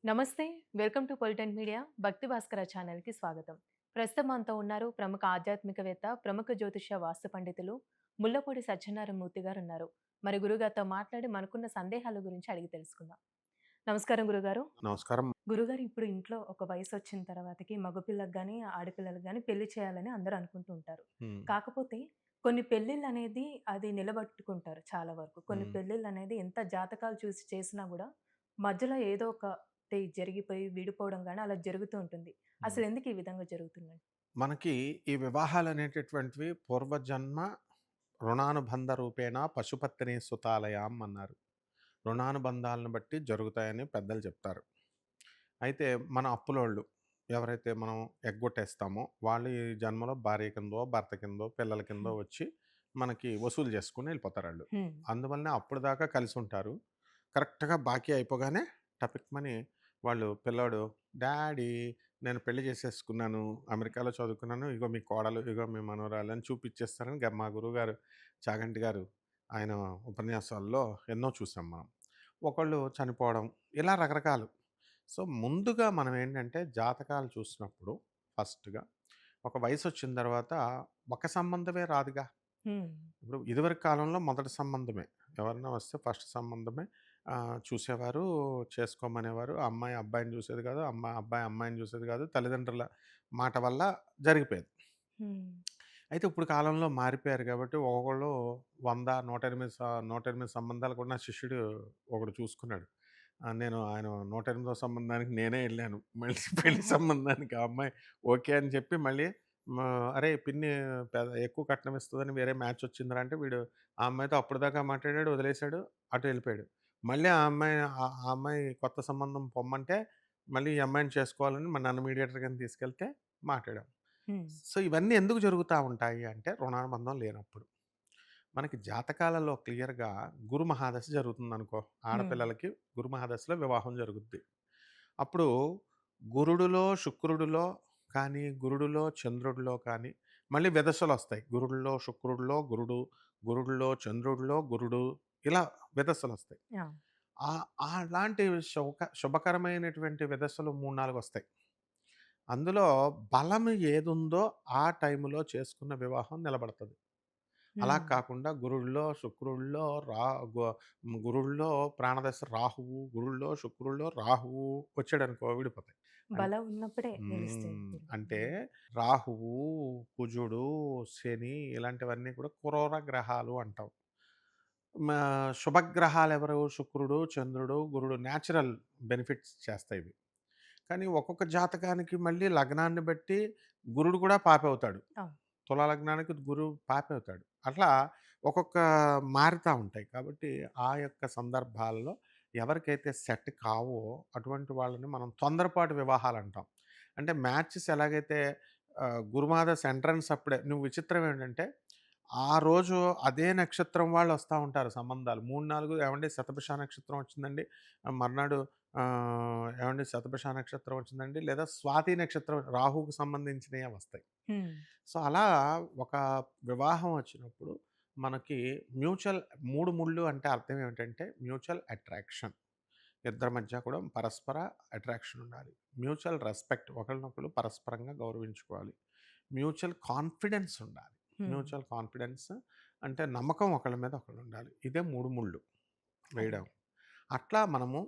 నమస్తే. Welcome to politent media. Bhakti Bhaskara ఛానల్‌కి స్వాగతం. ప్రస్తుతం మనతో ఉన్నారు ప్రముఖ ఆధ్యాత్మికవేత్త, ప్రముఖ జ్యోతిష్య వాస్తు పండితులు ముల్లపూడి సత్యనారాయణ మూర్తి గారున్నారు. మరి గురుగారితో మాట్లాడి మనకున్న సందేహాల గురించి అడిగి తెలుసుకుందాం. నమస్కారం గురుగారు. నమస్కారం. గురుగారు, ఇప్పుడు ఇంట్లో ఒక వయసొచ్చిన తర్వాతకి మగపిల్లకి గాని, ఆడపిల్లలకి గాని పెళ్లి చేయాలని అందరూ అనుకుంటూ ఉంటారు. హ్మ్. కాకపోతే కొన్ని పెళ్ళిళ్ళనేది అది నిలబెట్టుకుంటారు చాలా వరకు. కొన్ని హ్మ్. పెళ్ళిళ్ళనేది ఎంత జాతకాలు చూసి చేసినా గూడా మధ్యలో ఏదో ఒకటి జరిగిపోయి విడిపోవడం గాని అలా జరుగుతూ ఉంటుంది. హ్మ్. అసలెందుకు ఈ విధంగా జరుగుతుందండి? మనకి ఈ వివాహాలనేటటువంటివి పూర్వజన్మ రుణానుబంధ రూపేణ పశుపత్ని సుతాలయాం అన్నారు. రుణానుబంధాలను బట్టి జరుగుతాయని పెద్దలు చెప్తారు. అయితే మన అప్పులోళ్ళు ఎవరైతే మనం ఎగ్గొట్టేస్తామో వాళ్ళు ఈ జన్మలో భార్య కిందో, భర్త కిందో, పిల్లల కిందో హ్మ్. వచ్చి మనకి వసూలు చేసుకొని వెళ్ళిపోతారాళ్ళు. హ్మ్. అందువల్లనే అప్పటిదాకా కలిసుంటారు. కరెక్ట్‌గా బాకీ అయిపోగానే టపిక్‌మని వాళ్ళు పిల్లోడు డాడీ నేను పెళ్లి చేసేసుకున్నాను. అమెరికాలో చదువుకున్నాను. ఇగో మీ కోడలు, ఇగో మీ మనవరాలు అని చూపిచ్చేస్తారని మా గురువుగారు చాగంటి గారు ఆయన ఉపన్యాసాల్లో ఎన్నో చూసాం మనం. ఒకళ్ళు చనిపోవడం ఇలా రకరకాలు. సో, ముందుగా మనం ఏంటంటే జాతకాలు చూసినప్పుడు ఫస్ట్‌గా ఒక వయసొచ్చిన తర్వాత ఒక సంబంధమే రాదుగా. హ్మ్. ఇప్పుడు ఇదివరకు కాలంలో మొదటి సంబంధమే. ఎవరైనా వస్తే ఫస్ట్ సంబంధమే చూసేవారు, చేసుకోమనేవారు. అమ్మాయి అబ్బాయిని చూసేది కాదు. అబ్బాయి అమ్మాయిని చూసేది కాదు. తల్లిదండ్రుల మాట వల్ల జరిగిపోయేది. హ్మ్. అయితే ఇప్పుడు కాలంలో మారిపోయారు కాబట్టి ఒక్కొక్కళ్ళు 100, 108 108 సంబంధాలు కూడా నా శిష్యుడు ఒకడు చూసుకున్నాడు. నేను ఆయన 108వ సంబంధానికి నేనే ఎళ్ళాను. మళ్ళీ పెళ్లి సంబంధానికి ఆ అమ్మాయి ఓకే అని చెప్పి మళ్ళీ "అరేయ్! పిన్ని ఎక్కువ కట్నం ఇస్తదని వేరే మ్యాచ్ వచ్చిందిరా" అంటే వీడు ఆ అమ్మాయితో అప్పటిదాకా మాట్లాడాడు, వదిలేసాడు, అటు వెళ్ళిపోయాడు. మళ్ళీ ఆ అమ్మాయి కొత్త సంబంధం పొమ్మంటే మళ్ళీ ఈ అమ్మాయిని చేసుకోవాలని నన్ను మీడియేటర్ కింద తీసుకెళ్తే మాట్లాడాం. హ్మ్. సో, ఇవన్నీ ఎందుకు జరుగుతా ఉంటాయి అంటే, రుణానుబంధం లేనప్పుడు. మనకి జాతకాలలో క్లియర్‌గా గురు మహాదశ జరుగుతుందనుకో, హ్మ్. ఆడపిల్లలకి గురు మహాదశలో వివాహం జరుగుద్ది. అప్పుడు గురుడులో, శుక్రుడిలో కానీ, గురుడులో, చంద్రుడిలో కానీ, మళ్ళీ విదశలొస్తాయి. గురుడులో, శుక్రుడిలో గురుడు, గురుడులో, చంద్రుడిలో గురుడు ఇలా విదశలొస్తాయి. ఆ! అలాంటి శుభకరమైనటువంటి విదశలు 3, 4 వస్తాయి. అందులో బలం ఏదుందో ఆ టైంలో చేసుకున్న వివాహం నిలబడతది. అలా హ్మ్. కాకుండా గురుడులో, శుక్రుడిలో రా గు గురుడులో ప్రాణదశ రాహువు, గురుడులో, శుక్రుడిలో రాహువు వచ్చాడనుకో విడిపోతాయి. అన్ బలం ఉన్నప్పుడే నిలుస్తాయి హ్మ్. పెళ్ళిళ్ళు. అంటే హ్మ్. రాహువు, కుజుడు, శని ఇలాంటివన్నీ కూడా క్రూర గ్రహాలు అంటాం. మా శుభగ్రహాలెవరు? శుక్రుడు, చంద్రుడు, గురుడు న్యాచురల్ బెనిఫిట్స్ చేస్తాయివి. కానీ ఒక్కొక్క జాతకానికి మళ్ళీ లగ్నాన్ని బట్టి గురుడు కూడా పాపవుతాడు. అవును. తులా లగ్నానికి గురువు పాపవుతాడు. అట్లా ఒక్కొక్క మారుతా ఉంటాయి. కాబట్టి ఆ యొక్క సందర్భాలలో ఎవరికైతే సెట్ కావో అటువంటి వాళ్ళని మనం తొందరపాటు వివాహాలంటాం. అంటే మ్యాచెస్ ఎలాగైతే గురుమాదస్ ఎంట్రన్స్ అప్పుడే నువ్వు విచిత్రం ఏంటంటే ఆ రోజు అదే నక్షత్రం వాళ్ళొస్తా ఉంటారు సంబంధాలు. 3, 4 ఏవండీ శతభిష నక్షత్రం వచ్చిందండి. మర్నాడు ఏవండీ శతభిష నక్షత్రం వచ్చిందండి. లేదా స్వాతి నక్షత్రం రాహువుకి సంబంధించినయే వస్తాయి. హ్మ్. సో, అలా ఒక వివాహం వచ్చినప్పుడు మనకి మ్యూచువల్ 3 ముళ్ళు అంటే అర్థం ఏమిటంటే మ్యూచువల్ అట్రాక్షన్. ఇద్దరి మధ్య కూడా పరస్పర అట్రాక్షన్ ఉండాలి. మ్యూచువల్ రెస్పెక్ట్ ఒకళ్ళనొకళ్ళు పరస్పరంగా గౌరవించుకోవాలి. మ్యూచువల్ కాన్ఫిడెన్స్ ఉండాలి. హ్మ్. మ్యూచువల్ కాన్ఫిడెన్స్ అంటే నమ్మకం ఒకళ్ళ మీద ఒకళ్ళుండాలి. ఇదే 3 ముళ్ళు వేయడం. అదేండి. అట్లా మనము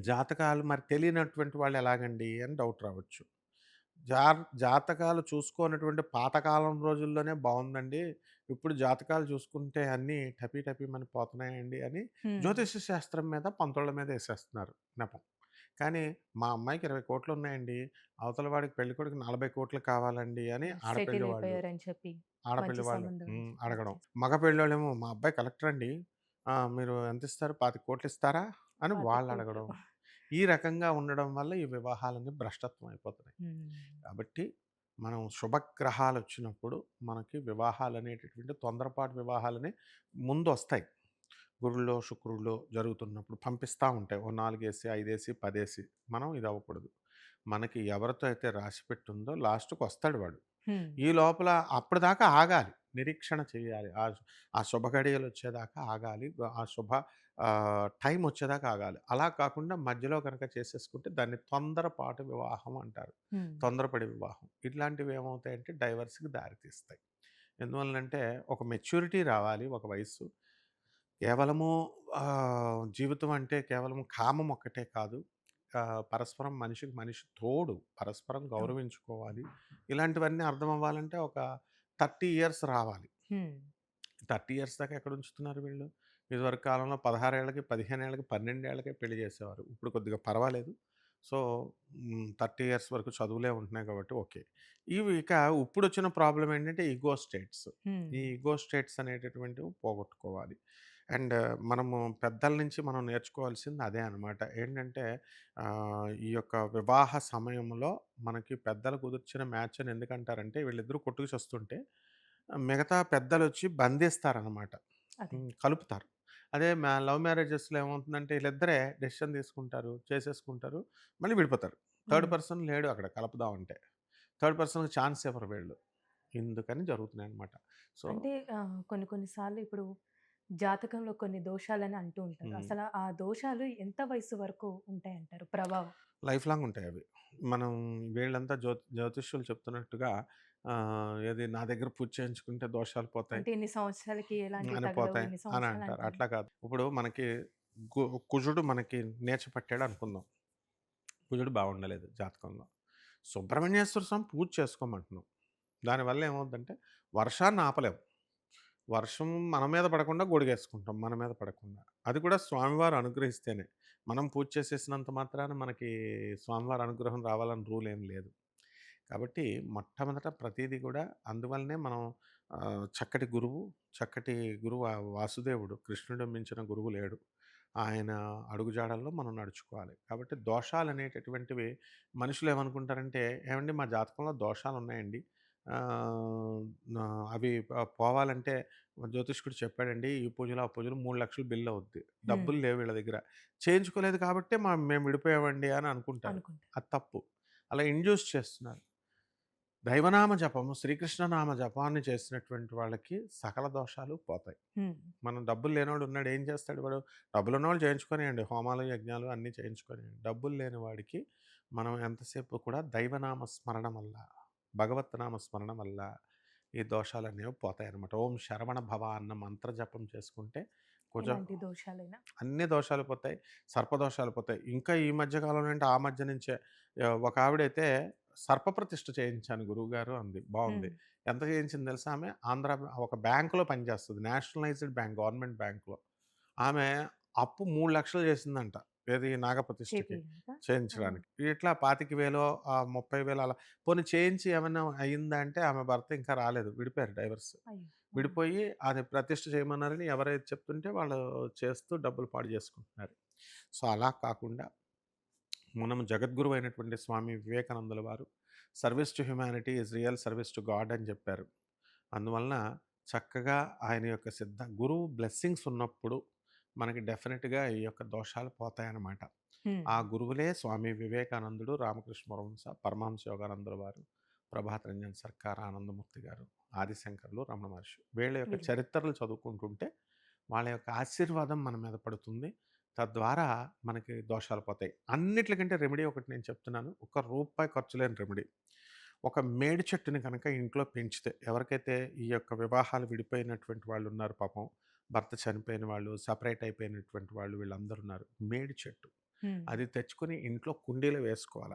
జాతకాలు మరి తెలియనటువంటి వాళ్ళు ఎలాగండి అని డౌట్ రావచ్చు. జాతకాలు చూసుకోనటువంటి పాతకాలం రోజుల్లోనే బావుందండి. ఇప్పుడు జాతకాలు చూసుకుంటే అన్నీ టపీ టపీమని పోతున్నాయండి అని హ్మ్. జ్యోతిష్య శాస్త్రం మీద పంతోళ్ళ మీద ఏసేస్తున్నారు నెపం. కానీ మా అమ్మాయికి 20,00,00,000 ఉన్నాయండి. అవతల వాడికి పెళ్ళికొడుకు 40,00,00,000 కావాలండి అని సెటిల్ ఆడపెళ్లి వాళ్ళు, అయిపోయారని చెప్పి మంచి ఆడపెళ్లి వాళ్ళు సంబంధం అడగడం. వచ్చేసి మగ పెళ్ళోళ్ళేమో మా అబ్బాయి కలెక్టర్ అండి. మీరు ఎంతిస్తారు? 25,00,00,000 ఇస్తారా? అని 25,00,00,000. వాళ్ళడగడం. ఈ రకంగా ఉండడం వల్ల ఈ వివాహాలన్నీ భ్రష్టత్వం అయిపోతున్నాయి. హ్మ్. కాబట్టి మనం శుభగ్రహాలొచ్చినప్పుడు మనకి వివాహాలనేటటువంటి తొందరపాటు వివాహాలని ముందొస్తాయి. గురుల్లో, శుక్రుల్లో జరుగుతున్నప్పుడు పంపిస్తా ఉంటాయి. ఓ 4 5 10 మనం ఇదవ్వకూడదు. మనకి ఎవరితో అయితే రాసిపెట్టుందో లాస్ట్‌కొస్తాడు వాడు. హ్మ్. ఈ లోపల అప్పటిదాకా ఆగాలి. నిరీక్షణ చేయాలి. ఆ శుభ గడియలొచ్చేదాకా ఆగాలి. ఆ శుభ టైం వచ్చేదాకా ఆగాలి. అలా కాకుండా మధ్యలో గనక చేసేసుకుంటే దాన్ని తొందరపాటు వివాహం అంటారు. హ్మ్. తొందరపడి వివాహం. ఇట్లాంటివి ఏమవుతాయంటే డైవర్స్‌కి దారితీస్తాయి. ఎందువలనంటే ఒక మెచ్యూరిటీ రావాలి ఒక వయస్సు. కేవలము జీవితం అంటే కేవలం కామం ఒక్కటే కాదు. పరస్పరం మనిషికి మనిషి తోడు. పరస్పరం అవును. గౌరవించుకోవాలి. ఇలాంటివన్నీ అర్థం అవ్వాలంటే ఒక 30 ఇయర్స్ రావాలి. హ్మ్. 30 ఇయర్స్ దాకా ఎక్కడ ఉంచుతున్నారు వీళ్ళు? ఇదివరకు కాలంలో 16 ఏళ్ళకి, 15 ఏళ్ళకి, 12 ఏళ్ళకే పెళ్లి చేసేవారు. ఇప్పుడు కొద్దిగా పర్వాలేదు. సో, 30 ఇయర్స్ వరకు చదువులే ఉంటున్నాయి కాబట్టి ఓకే. ఇవి ఇక ఇప్పుడొచ్చిన ప్రాబ్లమ్ ఏంటంటే ఇగో స్టేట్స్. హ్మ్. ఈ ఇగో స్టేట్స్ అనేటటువంటివి పోగొట్టుకోవాలి. అండ్ మనము పెద్దల నుంచి మనం నేర్చుకోవాల్సింది అదే అనమాట. ఏంటంటే ఈ యొక్క వివాహ సమయంలో మనకి పెద్దలు కుదిర్చిన మ్యాచ్ అని ఎందుకంటారంటే వీళ్ళిద్దరూ కొట్టుకు చస్తుంటే మిగతా పెద్దలొచ్చి బంధిస్తారనమాట. అదే. కలుపుతారు. అదే లవ్ మ్యారేజెస్‌లో ఏమవుతుందంటే ఈళ్ళిద్దరే డెసిషన్ తీసుకుంటారు, చేసేసుకుంటారు, మళ్ళీ విడిపోతారు. థర్డ్ హ్మ్. పర్సన్ లేడు అక్కడ కలుపుదామంటే. థర్డ్ పర్సన్‌కి ఛాన్స్ ఇవ్వరు వీళ్ళు. ఇందుకని జరుగుతున్నాయనమాట. సో అంటే కొన్ని కొన్ని సార్లు ఇప్పుడు జాతకంలో కొన్ని దోషాలని అంటూ ఉంటారు. హ్మ్. అసల ఆ దోషాలు ఎంత వయసు వరకు ఉంటాయంటారు ప్రభావం? లైఫ్ లాంగ్ ఉంటాయవి. మనం వీళ్ళంతా జ్యోతిష్యులు చెప్తున్నట్టుగా ఏది నా దగ్గర పూజ చేయించుకుంటే దోషాలు పోతాయి. అంటే ఇన్ని సంవత్సరాలకి ఎలాంటివి అని తగలవు, పోతాయి ఇన్ని అని సంవత్సరాలు అంటారు. అంటాం. అట్లా కాదు. ఇప్పుడు మనకి కు కుజుడు మనకి నీచ పట్టాడు అనుకుందాం. కుజుడు బాగుండలేదు జాతకంలో. సుబ్రహ్మణ్యేశ్వర స్వామి పూజ చేసుకోమంటున్నాం. దానివల్ల ఏమవుద్దంటే వర్షాన్ని ఆపలేం. వర్షం మన మీద పడకుండా గొడుగేసుకుంటాం. మన మీద పడకుండా. అది కూడా స్వామివారు అనుగ్రహిస్తేనే. మనం పూజ చేసేసినంత మాత్రాన మనకి స్వామివారి అనుగ్రహం రావాలని రూల్ ఏం లేదు. కాబట్టి మొట్టమొదట ప్రతీది కూడా అందువల్లనే మనం చక్కటి గురువు, చక్కటి గురువు వాసుదేవుడు. కృష్ణుడిని మించిన గురువు లేడు. ఆయన అడుగుజాడల్లో మనం నడుచుకోవాలి. కాబట్టి దోషాలనేటటువంటివి మనుషులు ఏమనుకుంటారంటే, "ఏవండీ మా జాతకంలో దోషాలున్నాయండి. నా అవి పోవాలంటే జ్యోతిష్కుడు చెప్పాడండి. ఈ పూజలు, ఆ పూజలు 3,00,000 బిల్ అవుద్ది. హ్మ్. డబ్బులు లేవు వీళ్ళ దగ్గర. చేయించుకోలేదు కాబట్టే మేము విడిపోయామండి" అని అనుకుంటారు. అనుకుంటా. అది తప్పు. అలా ఇండ్యూస్ చేస్తున్నారు. దైవనామ జపము, శ్రీకృష్ణ నామ జపాన్ని చేసినటువంటి వాళ్ళకి సకల దోషాలు పోతాయి. హ్మ్. మనం డబ్బులు లేనోడు ఉన్నాడు ఏం చేస్తాడు వాడు? డబ్బులున్నోళ్ళు చేయించుకొనియండి. హోమాలు, యజ్ఞాలు అన్నీ చేయించుకొనియండి. డబ్బులు లేని వాడికి మనం ఎంతసేపు కూడా దైవనామ స్మరణ వల్ల, భగవత్ నామ స్మరణ వల్ల ఈ దోషాలనేవి పోతాయన్నమాట. ఓం శరవణ భవ అన్న మంత్ర జపం చేసుకుంటే కుజ ఎలాంటి దోషాలైనా. అన్ని దోషాలు పోతాయి. సర్పదోషాలు పోతాయి. ఇంకా ఈ మధ్య కాలంలో అంటే ఆ మధ్య నుంచే ఒక ఆవిడైతే సర్పప్రతిష్ఠ చేయించాను గురువుగారు అంది. బావుంది. హ్మ్. ఎంత చేయించింది తెలుసా ఆమె? ఒక బ్యాంక్‌లో పనిచేస్తది. నేషనలైజ్డ్ బ్యాంక్ గవర్నమెంట్ బ్యాంక్‌లో. ఆమె అప్పు 3,00,000 చేసిందంట. ఏది నాగప్రతిష్ఠకి చేపియడానికా? ఆ! చేయించడానికి. ఇట్లా 25,000 30,000 అలా పోనీ చేయించి ఏమన్నా అయిందా అంటే ఆమె భర్త ఇంకా రాలేదు. విడిపోయారు డైవర్స్. అయ్యో! ఆ! విడిపోయి అది ప్రతిష్ఠ చేయమన్నారని ఎవరైతే చెప్తుంటే వాళ్ళు చేస్తూ డబ్బులు పాడు చేసుకుంటున్నారు. సో, అలా కాకుండా మనం జగద్గురువైనటువంటి స్వామి వివేకానందుల వారు service to humanity is real service to God అని చెప్పారు. అందువలన చక్కగా ఆయన యొక్క గురువు బ్లెస్సింగ్స్ ఉన్నప్పుడు మనకి డెఫినెట్‌గా ఈ యొక్క దోషాలు పోతాయన్నమాట. హ్మ్. ఆ గురువులే స్వామి వివేకానందుడు, రామకృష్ణ పరమహంస, పరమహంస యోగానందుల వారు, ప్రభాత్ రంజన్ సర్కార్, ఆనందమూర్తి గారు, ఆదిశంకర్లు, రమణ మహర్షి. వీళ్ళ యొక్క వీళ్ళు. చరిత్రలు చదువుకుంటుంటే వాళ్ళ యొక్క ఆశీర్వాదం మన మీద పడుతుంది. తద్వారా మనకి దోషాలు పోతాయి. అన్నిట్లకంటే రెమెడీ ఒకటి నేను చెప్తున్నాను. ఒక్క రూపాయి ఖర్చు లేని రెమెడీ. ఒక మేడి చెట్టుని కనుక ఇంట్లో పెంచితే ఎవరికైతే ఈ యొక్క వివాహాలు విడిపోయినటువంటి వాళ్ళు ఉన్నారు పాపం. భర్త చనిపోయిన వాళ్ళు, సెపరేట్ అయిపోయినటువంటి వాళ్ళు వీళ్ళందరూ ఉన్నారు. మేడి చెట్టు. హ్మ్. అది తెచ్చుకొని ఇంట్లో కుండీలో వేసుకోవాల.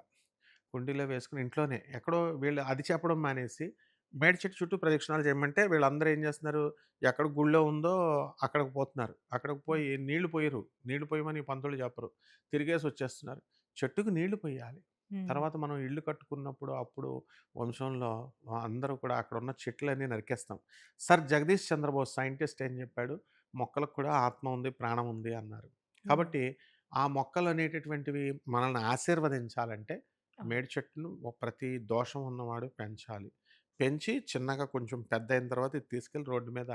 కుండీలో వేసుకొని ఇంట్లోనే ఎక్కడో వీళ్ళు అది చెప్పడం మానేసి మేడి చెట్టు చుట్టూ ప్రదక్షిణాలు చేయమంటే వీళ్ళందరూ ఏం చేస్తున్నారు? ఎక్కడ గుళ్ళో ఉందో అక్కడికి పోతున్నారు. అక్కడికి హ్మ్. పోయి నీళ్లు పోయరు. నీళ్లు పోయమని పంతులు చెప్పరు. తిరిగేసి వచ్చేస్తున్నారు. చెట్టుకి నీళ్లు పొయ్యాలి. హ్మ్. తర్వాత మనం ఇల్లు కట్టుకున్నప్పుడు అప్పుడు వంశంలో అందరూ కూడా అక్కడున్న చెట్లన్నీ నరికేస్తాం. సర్ జగదీష్ చంద్రబోస్ సైంటిస్ట్ ఏం చెప్పాడు? మొక్కలకు కూడా ఆత్మ ఉంది, ప్రాణం ఉంది అన్నారు. హ్మ్. కాబట్టి ఆ మొక్కలనేటటువంటివి మనల్ని ఆశీర్వదించాలంటే అవును. మేడి చెట్టును ప్రతి దోషం ఉన్నవాడు పెంచాలి. పెంచి చిన్నగా కొంచెం పెద్దయిన తర్వాత ఇది తీసుకెళ్ళి రోడ్డు మీద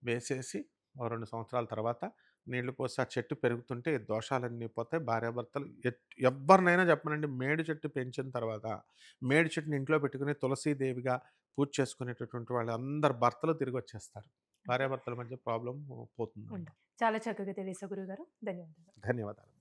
వేసేసి ఓ 2 సంవత్సరాల తర్వాత నీళ్లు పోసి ఆ చెట్టు పెరుగుతుంటే ఈ దోషాలన్నీ పోతాయి. భార్యాభర్తలు ఎవ్వరినైనా చెప్పనండి మేడి చెట్టు పెంచిన తర్వాత మేడి చెట్టుని ఇంట్లో పెట్టుకొని తులసీదేవిగా పూజ చేసుకునేటటువంటి వాళ్ళందరు భర్తలు తిరిగొచ్చేస్తారు. అంతే. భార్యాభర్తల మధ్య ప్రాబ్లమ్ పోతుందండి. ఉండదు. చాలా చక్కగా తెలియసా గురుగారు. ధన్యవాదాలు. ధన్యవాదాలు.